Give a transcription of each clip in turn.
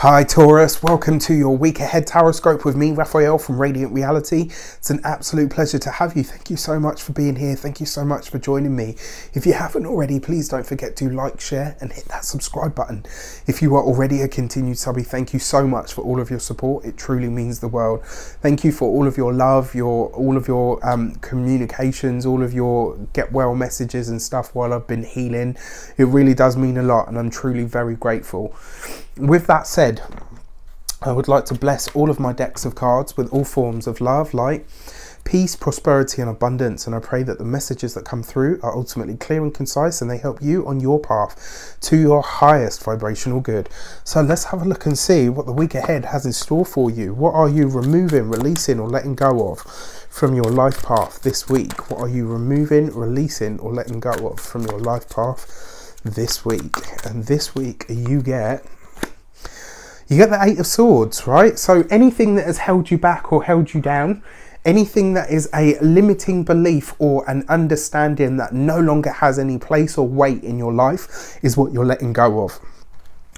Hi Taurus, welcome to your week ahead horoscope with me, Raphael from Reydiant Reality. It's an absolute pleasure to have you. Thank you so much for being here. Thank you so much for joining me. If you haven't already, please don't forget to like, share and hit that subscribe button. If you are already a continued subby, thank you so much for all of your support. It truly means the world. Thank you for all of your love, all of your communications, all of your get well messages and stuff while I've been healing. It really does mean a lot and I'm truly very grateful. With that said, I would like to bless all of my decks of cards with all forms of love, light, peace, prosperity and abundance, and I pray that the messages that come through are ultimately clear and concise and they help you on your path to your highest vibrational good. So let's have a look and see what the week ahead has in store for you. What are you removing, releasing or letting go of from your life path this week? What are you removing, releasing or letting go of from your life path this week? And this week you get the 8 of Swords, right? So anything that has held you back or held you down, anything that is a limiting belief or an understanding that no longer has any place or weight in your life is what you're letting go of.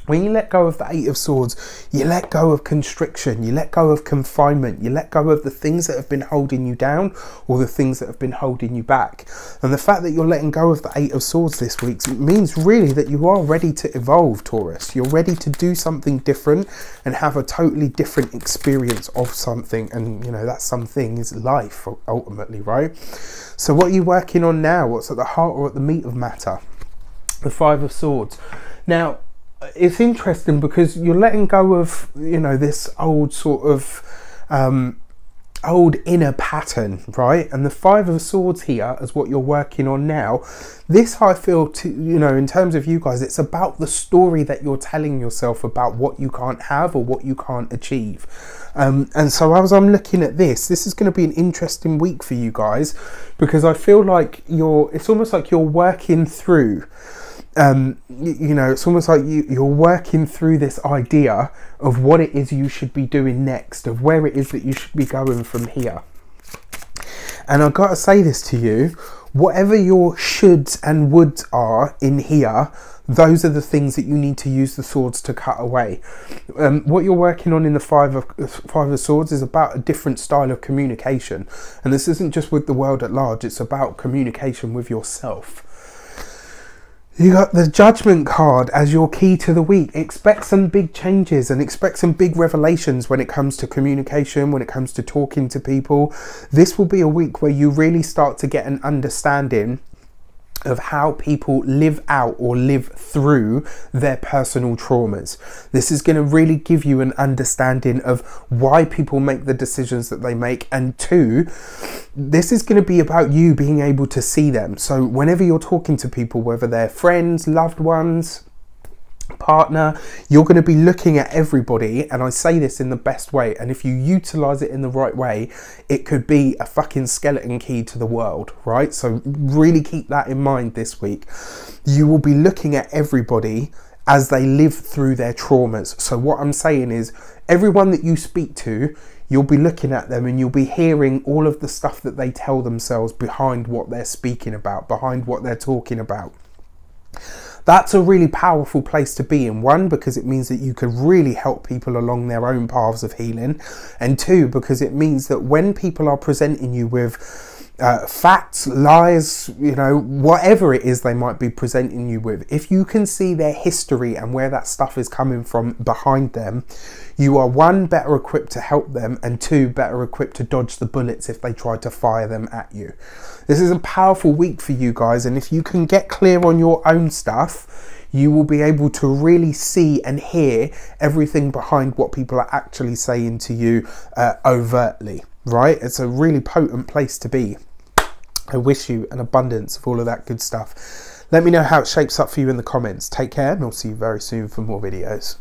When you let go of the 8 of Swords, you let go of constriction, you let go of confinement, you let go of the things that have been holding you down or the things that have been holding you back. And the fact that you're letting go of the 8 of Swords this week means really that you are ready to evolve, Taurus. You're ready to do something different and have a totally different experience of something. And, you know, that something is life, ultimately, right? So what are you working on now? What's at the heart or at the meat of matter? The 5 of Swords. Now, it's interesting because you're letting go of, you know, this old sort of old inner pattern, right? And the 5 of Swords here is what you're working on now. This, I feel, to, you know, in terms of you guys, it's about the story that you're telling yourself about what you can't have or what you can't achieve. And so as I'm looking at this is going to be an interesting week for you guys because I feel like it's almost like you're working through you know, it's almost like you're working through this idea of what it is you should be doing next, of where it is that you should be going from here. And I've got to say this to you, whatever your shoulds and woulds are in here, those are the things that you need to use the swords to cut away. What you're working on in the 5 of Swords is about a different style of communication. And this isn't just with the world at large, it's about communication with yourself. You got the Judgment card as your key to the week. Expect some big changes and expect some big revelations when it comes to communication, when it comes to talking to people. This will be a week where you really start to get an understanding of how people live out or live through their personal traumas. This is going to really give you an understanding of why people make the decisions that they make, and 2, this is going to be about you being able to see them. So whenever you're talking to people, whether they're friends, loved ones, partner, you're going to be looking at everybody, and I say this in the best way, and if you utilize it in the right way, it could be a fucking skeleton key to the world, right? So really keep that in mind this week. You will be looking at everybody as they live through their traumas. So what I'm saying is, everyone that you speak to, you'll be looking at them and you'll be hearing all of the stuff that they tell themselves behind what they're speaking about, behind what they're talking about. That's a really powerful place to be in. 1, because it means that you can really help people along their own paths of healing. And 2, because it means that when people are presenting you with facts, lies, you know, whatever it is they might be presenting you with, if you can see their history and where that stuff is coming from behind them, you are 1, better equipped to help them, and 2, better equipped to dodge the bullets if they try to fire them at you. This is a powerful week for you guys, and if you can get clear on your own stuff, you will be able to really see and hear everything behind what people are actually saying to you overtly, right? It's a really potent place to be. I wish you an abundance of all of that good stuff. Let me know how it shapes up for you in the comments. Take care, and I'll see you very soon for more videos.